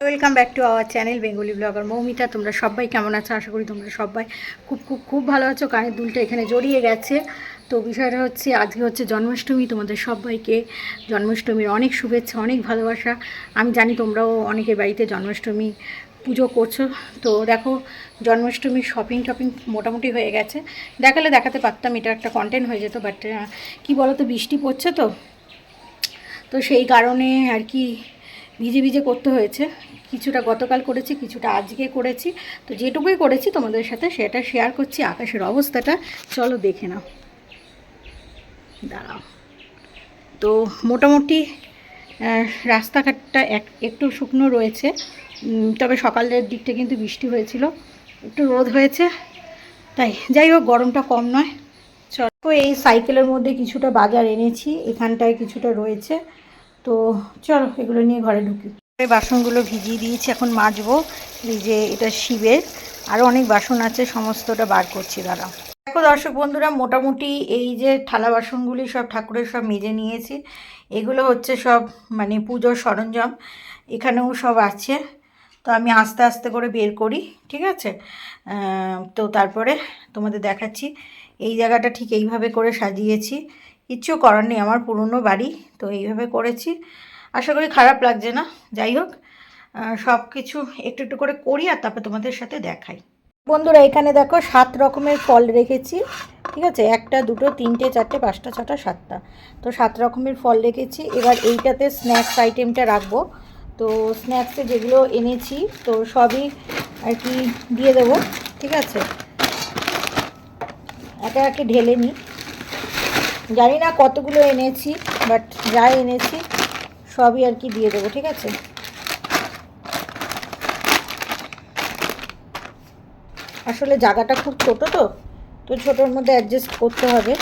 Welcome back to our channel Bengali blogger Moumita. তোমরা সবাই কেমন আছো? আশা করি তোমরা সবাই খুব খুব খুব ভালো আছো। কানের দুলটা এখানে জড়িয়ে গেছে। তো বিষয়টা হচ্ছে আজকে হচ্ছে জন্মাষ্টমী। তোমাদের সবাইকে জন্মাষ্টমীর অনেক শুভেচ্ছা, অনেক ভালোবাসা। আমি জানি তোমরাও অনেকের বাড়িতে জন্মাষ্টমী পুজো করছো। তো দেখো, জন্মাষ্টমীর শপিং টপিং মোটামুটি হয়ে গেছে। দেখাতে পারতাম, এটা একটা কন্টেন্ট হয়ে যেত, বাট কী বলো তো, বৃষ্টি পড়ছে তো সেই কারণে আর কি ভিজে ভিজে করতে হয়েছে। কিছুটা গতকাল করেছি, কিছুটা আজকে করেছি। তো যেটুকুই করেছি তোমাদের সাথে সেটা শেয়ার করছি। আকাশের অবস্থাটা চলো দেখে নাও। দাঁড়াও। তো মোটামুটি রাস্তাঘাটটা একটু শুকনো রয়েছে, তবে সকালের দিকটা কিন্তু বৃষ্টি হয়েছিল, একটু রোদ হয়েছে। তাই যাই হোক, গরমটা কম নয়। চলো, এই সাইকেলের মধ্যে কিছুটা বাজার এনেছি, এখানটায় কিছুটা রয়েছে। তো চলো এগুলো নিয়ে ঘরে ঢুকি। বাসনগুলো ভিজিয়ে দিয়েছি, এখন মাজবো। এই যে এটা শিবের, আরও অনেক বাসন আছে, সমস্তটা বার করছি। দাঁড়াও। দেখো দর্শক বন্ধুরা, মোটামুটি এই যে থালা বাসনগুলি সব ঠাকুরের সব মেজে নিয়েছি। এগুলো হচ্ছে সব মানে পুজোর সরঞ্জাম, এখানেও সব আছে। তো আমি আস্তে আস্তে করে বের করি, ঠিক আছে? তো তারপরে তোমাদের দেখাচ্ছি। এই জায়গাটা ঠিক এইভাবে করে সাজিয়েছি, কিচ্ছু করার নেই, আমার পুরনো বাড়ি তো এইভাবে করেছি। আশা করি খারাপ লাগছে না। যাই হোক, সব কিছু একটু একটু করে করি আর তারপর তোমাদের সাথে দেখাই। বন্ধুরা, এখানে দেখো 7 রকমের ফল রেখেছি, ঠিক আছে? 1টা 2টো 3টে 4টে 5টা 6টা 7টা, তো 7 রকমের ফল রেখেছি। এবার এইটাতে স্ন্যাক্স আইটেমটা রাখবো। তো স্ন্যাক্সে যেগুলো এনেছি তো সবই আর কি দিয়ে দেবো, ঠিক আছে? একে একে ঢেলে নিই। জানি না কতগুলো এনেছি, বাট যা এনেছি সবই আর কি দিয়ে দেবো, ঠিক আছে? আসলে জায়গাটা খুব ছোট, তো ছোটোর মধ্যে অ্যাডজাস্ট করতে হবে।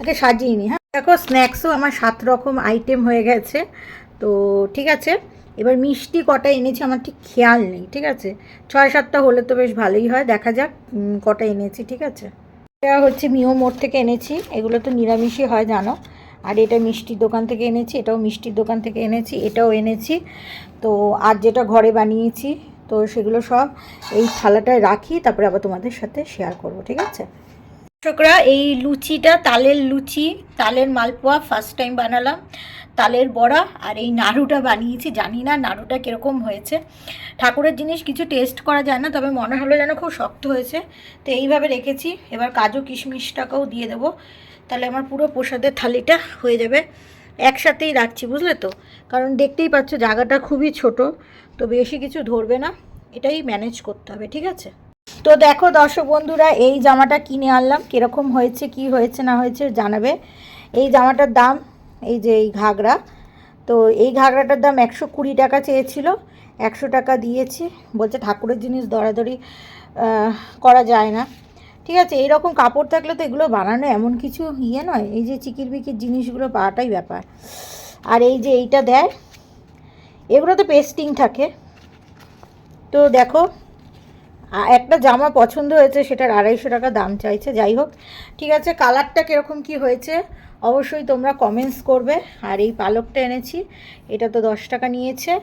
আগে সাজিয়ে নিই। হ্যাঁ দেখো, স্ন্যাক্সও আমার 7 রকম আইটেম হয়ে গেছে। তো ঠিক আছে, এবার মিষ্টি কটা এনেছি আমার ঠিক খেয়াল নেই, ঠিক আছে? 6-7টা হলে তো বেশ ভালোই হয়। দেখা যাক কটা এনেছি, ঠিক আছে? এটা হচ্ছে মিও মোড় থেকে এনেছি, এগুলো তো নিরামিষই হয় জানো। আর এটা মিষ্টির দোকান থেকে এনেছি, এটাও মিষ্টির দোকান থেকে এনেছি, এটাও এনেছি। তো আর যেটা ঘরে বানিয়েছি, তো সেগুলো সব এই থালাটায় রাখি, তারপরে আবার তোমাদের সাথে শেয়ার করব, ঠিক আছে? দর্শকরা, এই লুচিটা তালের লুচি, তালের মালপোয়া ফার্স্ট টাইম বানালাম, তালের বড়া, আর এই নাড়ুটা বানিয়েছি। জানি না নাড়ুটা কীরকম হয়েছে। ঠাকুরের জিনিস কিছু টেস্ট করা যায় না, তবে মনে হলো যেন খুব শক্ত হয়েছে। তো এইভাবে রেখেছি। এবার কাজু কিশমিশটাকেও দিয়ে দেবো, তাহলে আমার পুরো প্রসাদের থালিটা হয়ে যাবে। একসাথেই রাখছি, বুঝলে তো? কারণ দেখতেই পাচ্ছ জায়গাটা খুবই ছোট, তো বেশি কিছু ধরবে না, এটাই ম্যানেজ করতে হবে, ঠিক আছে? তো দেখো দর্শক বন্ধুরা, এই জামাটা কিনে আনলাম, কীরকম হয়েছে কি হয়েছে না হয়েছে জানাবে। এই জামাটার দাম, এই যে এই ঘাগরা, তো এই ঘাগরাটার দাম 120 টাকা চেয়েছিল, 100 টাকা দিয়েছি। বলছে ঠাকুরের জিনিস দরাদরি করা যায় না, ঠিক আছে? এইরকম কাপড় থাকলে তো এগুলো বানানো এমন কিছু ইয়ে নয়, এই যে চিকির বিকির জিনিসগুলো পাওয়াটাই ব্যাপার। আর এই যে এইটা দেয়, এগুলো তো পেস্টিং থাকে। তো দেখো, একটা জামা পছন্দ হয়েছে, সেটার 250 টাকা দাম চাইছে। যাই হোক, ঠিক আছে। কালারটা কীরকম কি হয়েছে অবশ্যই তোমরা কমেন্টস করবে। আর এই পালকটা এনেছি, এটা তো 10 টাকা নিয়েছে।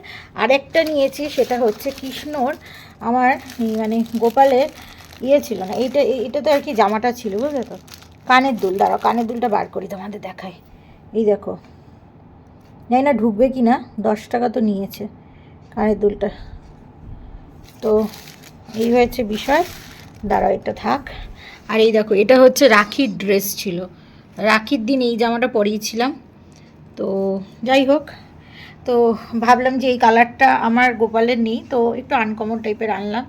আরেকটা নিয়েছি, সেটা হচ্ছে কৃষ্ণর, আমার মানে গোপালের ইয়ে ছিল না, এটাতে আর কি জামাটা ছিল, বুঝলে তো? কানের দুল, দাঁড়াও কানের দুলটা বার করি তোমাদের দেখাই। এই দেখো, জানি না ঢুকবে কি না, 10 টাকা তো নিয়েছে কানের দুলটা। তো এই হয়েছে বিষয়, দাঁড়াও এটা থাক। আর এই দেখো, এটা হচ্ছে রাখির ড্রেস ছিল, রাখির দিন এই জামাটা পরিয়েছিলাম। তো যাই হোক, তো ভাবলাম যে এই কালারটা আমার গোপালের নেই, তো একটু আনকমন টাইপের আনলাম।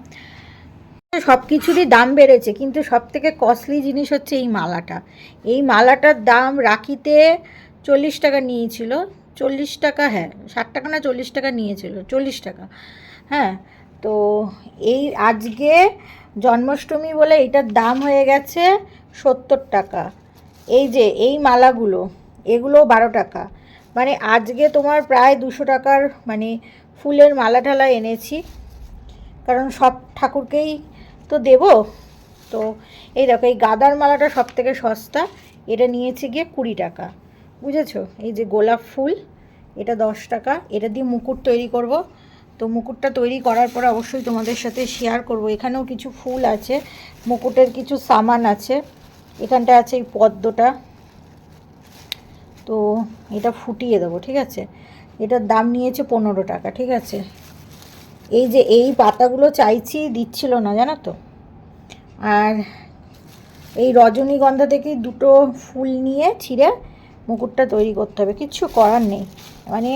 সব কিছুরই দাম বেড়েছে, কিন্তু সব থেকে কস্টলি জিনিস হচ্ছে এই মালাটা। এই মালাটার দাম রাখিতে 40 টাকা নিয়েছিল, 40 টাকা, হ্যাঁ 60 টাকা না 40 টাকা নিয়েছিল, 40 টাকা। হ্যাঁ, তো এই আজকে জন্মাষ্টমী বলে এটার দাম হয়ে গেছে 70 টাকা। এই যে এই মালাগুলো, এগুলো 12 টাকা। মানে আজকে তোমার প্রায় 200 টাকার মানে ফুলের মালা ঠালা এনেছি, কারণ সব ঠাকুরকেই তো দেব। তো এই দেখো, এই গাঁদার মালাটা সব থেকে সস্তা, এটা নিয়েছে গিয়ে 20 টাকা, বুঝেছো? এই যে গোলাপ ফুল, এটা 10 টাকা। এটা দিয়ে মুকুট তৈরি করব। তো মুকুটটা তৈরি করার পরে অবশ্যই তোমাদের সাথে শেয়ার করব। এখানেও কিছু ফুল আছে, মুকুটের কিছু সামান আছে। এখানটা আছে এই পদ্মটা, তো এটা ফুটিয়ে দেবো, ঠিক আছে। এটার দাম নিয়েছে 15 টাকা, ঠিক আছে। এই যে এই পাতাগুলো চাইছি, দিচ্ছিল না, জানো তো। আর এই রজনীগন্ধা থেকে 2টো ফুল নিয়ে ছিঁড়ে মুকুটটা তৈরি করতে হবে, কিচ্ছু করার নেই। মানে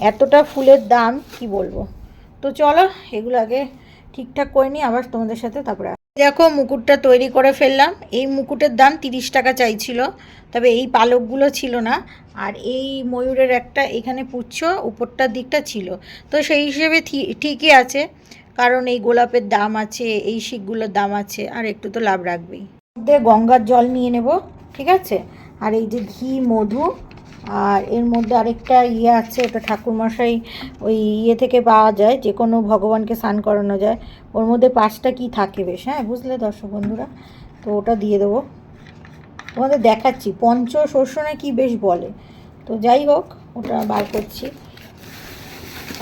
এতটা ফুলের দাম কি বলবো। তো চলো এগুলো আগে ঠিকঠাক করে নিই, আবার তোমাদের সাথে তারপরে। দেখো মুকুটটা তৈরি করে ফেললাম। এই মুকুটের দাম 30 টাকা চাইছিল, তবে এই পালকগুলো ছিল না। আর এই ময়ূরের একটা এখানে পুচ্ছ উপরটার দিকটা ছিল, তো সেই হিসেবে ঠিকই আছে, কারণ এই গোলাপের দাম আছে, এই শিকগুলোর দাম আছে, আর একটু তো লাভ রাখবেই। গঙ্গার জল নিয়ে নেব, ঠিক আছে। আর এই যে ঘি, মধু, আর এর মধ্যে আরেকটা ইয়ে আছে, ওটা ঠাকুরমশাই ওই ইয়ে থেকে পাওয়া যায়, যে কোনো ভগবানকে স্নান করানো যায়। ওর মধ্যে 5টা কি থাকে বেশ, হ্যাঁ বুঝলে দর্শক বন্ধুরা। তো ওটা দিয়ে দেবো, তোমাদের দেখাচ্ছি। পঞ্চশস্য না কি বেশ বলে, তো যাই হোক ওটা বার করছি।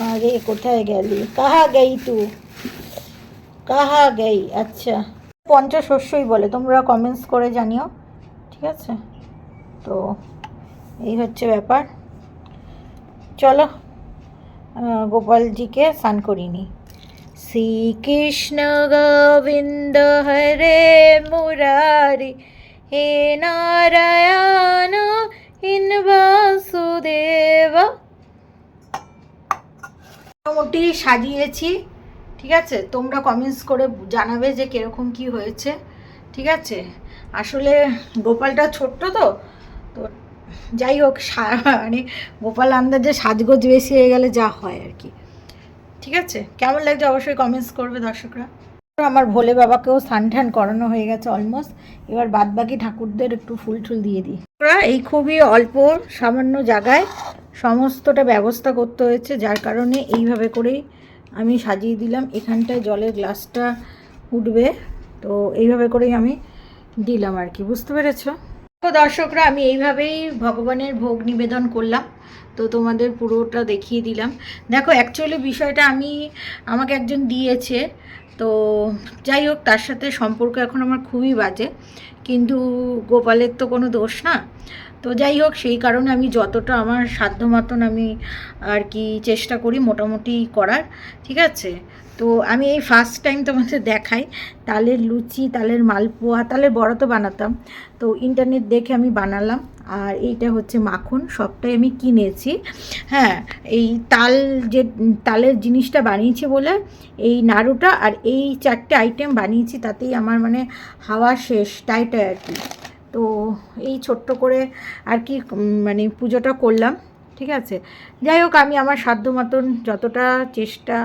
আরে কোথায় গেলি, কাহা গেই তু, কাহা গেই। আচ্ছা, পঞ্চশস্যই বলে, তোমরা কমেন্টস করে জানিও, ঠিক আছে। তো এই হচ্ছে ব্যাপার। চলো গোপালজিকে স্নান করিনি। শ্রীকৃষ্ণ গোবিন্দ হরে মুরারি, হে নারায়ণ ইন বাসুদেব। মোটামুটি সাজিয়েছি, ঠিক আছে। তোমরা কমেন্টস করে জানাবে যে কীরকম কি হয়েছে, ঠিক আছে। আসলে গোপালটা ছোট্ট তো, তো যাই হোক মানে গোপাল আন্দাজে সাজগোজ বেশি হয়ে গেলে যা হয় আর কি, ঠিক আছে। কেমন লাগছে অবশ্যই কমেন্টস করবে দর্শকরা। আমার ভোলে বাবাকেও স্নান টান করানো হয়ে গেছে অলমোস্ট। এবার বাদ বাকি ঠাকুরদের একটু ফুল টুল দিয়ে দিই। এই খুবই অল্প সামান্য জায়গায় সমস্তটা ব্যবস্থা করতে হয়েছে, যার কারণে এইভাবে করেই আমি সাজিয়ে দিলাম। এখানটায় জলের গ্লাসটা উঠবে, তো এইভাবে করেই আমি দিলাম আর কি, বুঝতে পেরেছো। তো দর্শকরা আমি এইভাবেই ভগবানের ভোগ নিবেদন করলাম, তো তোমাদের পুরোটা দেখিয়ে দিলাম। দেখো অ্যাকচুয়ালি বিষয়টা আমাকে একজন দিয়েছে, তো যাই হোক তার সাথে সম্পর্ক এখন আমার খুবই বাজে, কিন্তু গোপালের তো কোনো দোষ না। তো যাই হোক সেই কারণে আমি যতটা আমার সাধ্য মতন আমি আর কি চেষ্টা করি মোটামুটি করার, ঠিক আছে। তো আমি এই ফার্স্ট টাইম তোমাদের দেখাই তালের লুচি, তালের মালপোয়া, তালের বড়া তো বানাতাম, তো ইন্টারনেট দেখে আমি বানালাম। আর এইটা হচ্ছে মাখন, সবটাই আমি কিনেছি। হ্যাঁ, এই তালের জিনিসটা বানিয়েছি বলে এই নাড়ুটা আর এই 4টে আইটেম বানিয়েছি, তাতেই আমার মানে হাওয়া শেষ টাইটাই আর কি। তো এই ছোট্ট করে আর কি মানে পুজোটা করলাম, ঠিক আছে। যাই হোক আমি আমার সাধ্য মতন যতটা চেষ্টা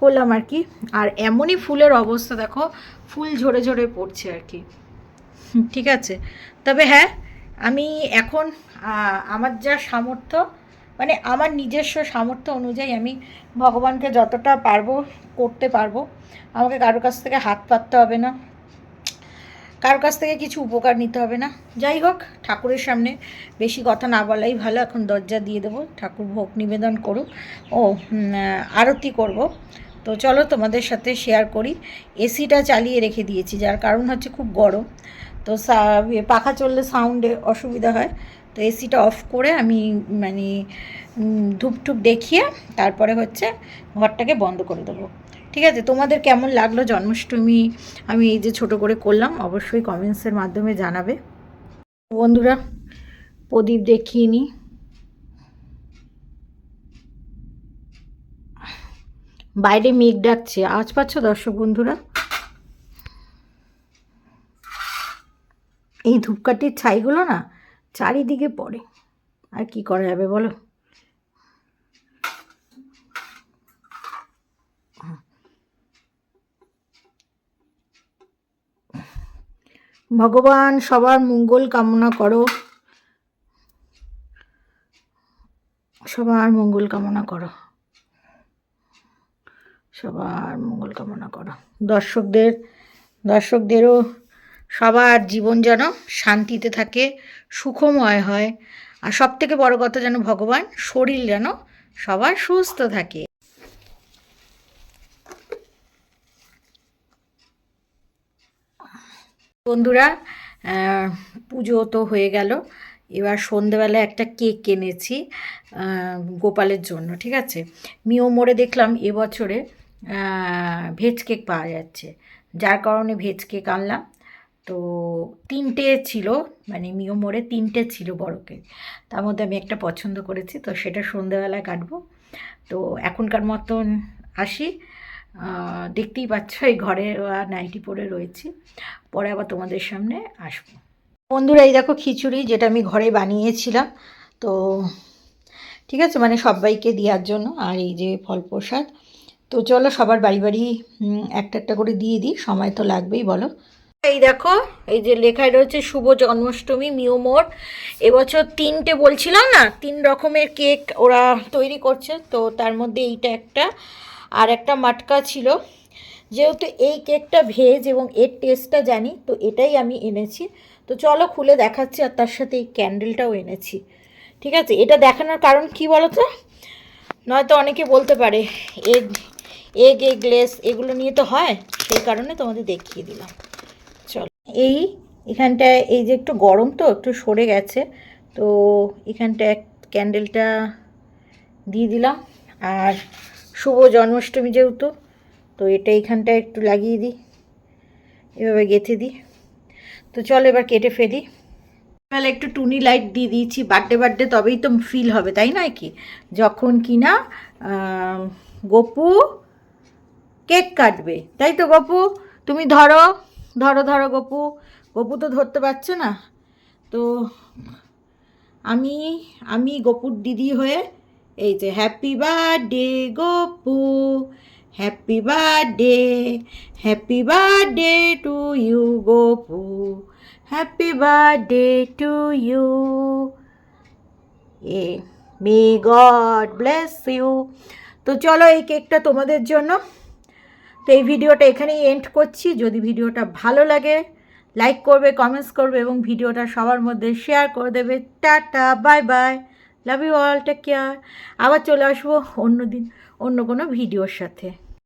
করলাম আর কি। আর এমনই ফুলের অবস্থা দেখো, ফুল ঝরে ঝরে পড়ছে আর কি, ঠিক আছে। তবে হ্যাঁ, আমি এখন আমার যা সামর্থ্য, মানে আমার নিজস্ব সামর্থ্য অনুযায়ী আমি ভগবানকে যতটা পারবো করতে পারবো। আমাকে কারোর কাছ থেকে হাত পাততে হবে না, কারোর কাছ থেকে কিছু উপকার নিতে হবে না। যাই হোক ঠাকুরের সামনে বেশি কথা না বলাই ভালো। এখন দরজা দিয়ে দেবো, ঠাকুর ভোগ নিবেদন করুক। ও আরতি করব। তো চলো তোমাদের সাথে শেয়ার করি। এসিটা চালিয়ে রেখে দিয়েছি, যার কারণ হচ্ছে খুব গরম, তো পাখা চললে সাউন্ডে অসুবিধা হয়। তো এসিটা অফ করে আমি মানে ধূপটুপ দেখিয়ে তারপরে হচ্ছে ঘরটাকে বন্ধ করে দেবো, ঠিক আছে। তোমাদের কেমন লাগলো জন্মাষ্টমী আমি এই যে ছোট করে করলাম, অবশ্যই কমেন্টসের মাধ্যমে জানাবে। বন্ধুরা প্রদীপ দেখিয়ে নিই। বাইরে মেঘ ডাকছে, আওয়াজ পাচ্ছ দর্শক বন্ধুরা? এই ধূপকাঠির ছাইগুলো না চারিদিকে পড়ে, আর কি করা যাবে বলো। ভগবান সবার মঙ্গল কামনা করো, সবার মঙ্গল কামনা করো, সবার মঙ্গল কামনা করো। দর্শকদেরও সবার জীবন যেন শান্তিতে থাকে, সুখময় হয়। আর সবথেকে বড় কথা যেন ভগবান শরীর যেন সবার সুস্থ থাকে। বন্ধুরা, পুজো তো হয়ে গেল, এবার সন্ধেবেলা একটা কেক কিনেছি গোপালের জন্য, ঠিক আছে। মিও মোড়ে দেখলাম এবছরে ভেজ কেক পাওয়া যাচ্ছে, যার কারণে ভেজ কেক আনলাম। তো 3টে ছিল, মানে মিও মোড়ে 3টে ছিল বড় কেক, তার মধ্যে আমি একটা পছন্দ করেছি, তো সেটা সন্ধেবেলায় কাটবো। তো এখনকার মতন আসি, দেখতেই পাচ্ছ এই ঘরে নাইটি পরে রয়েছি, পরে আবার তোমাদের সামনে আসবো। বন্ধুরা, এই দেখো খিচুড়ি, যেটা আমি ঘরে বানিয়েছিলাম, তো ঠিক আছে, মানে সবাইকে দেওয়ার জন্য। আর এই যে ফল প্রসাদ, তো চলো সবার বাড়ি বাড়ি একটা একটা করে দিয়ে দিই, সময় তো লাগবেই বলো। এই দেখো, এই যে লেখায় রয়েছে শুভ জন্মাষ্টমী মিও মোড়। এবছর 3টে বলছিলাম না, 3 রকমের কেক ওরা তৈরি করছে, তো তার মধ্যে এইটা একটা, আর একটা মাটকা ছিল। যেহেতু এই কেকটা ভেজ এবং এর টেস্টটা জানি, তো এটাই আমি এনেছি। তো চলো খুলে দেখাচ্ছি, আর তার সাথে এই ক্যান্ডেলটাও এনেছি, ঠিক আছে। এটা দেখানোর কারণ কি বলো তো, নয়তো অনেকে বলতে পারে এগলেস এগুলো নিয়ে তো হয়, সেই কারণে তোমাদের দেখিয়ে দিলাম। চলো, এখানটায় এই যে একটু গরম তো একটু সরে গেছে, তো এখানটায় ক্যান্ডেলটা দিয়ে দিলাম। আর শুভ জন্মাষ্টমী যেহেতু, তো এটা এখানটায় একটু লাগিয়ে দিই, এভাবে গেঁথে দিই। তো চলো এবার কেটে ফেলি। তাহলে একটু টুনি লাইট দিয়ে দিয়েছি, বার্থডে তবেই তো ফিল হবে, তাই নয় কি? যখন কি না গপু কেক কাটবে, তাই তো গপু? তুমি ধরো ধরো ধরো গপু, গপু তো ধরতে পারছে না, তো আমি আমি গপুর দিদি হয়ে এই যে happy birthday Gopu, happy birthday to you Gopu, happy birthday to you, a may God bless you. তো চলো এই কেকটা তোমাদের জন্য। তো এই ভিডিওটা এখানেই এন্ড করছি। যদি ভিডিওটা ভালো লাগে লাইক করবে, কমেন্টস করবে এবং ভিডিওটা সবার মধ্যে শেয়ার করে দেবে। Tata, bye bye, love you all, take care. আবার চলে আসবো অন্য দিন অন্য কোনো ভিডিওর সাথে।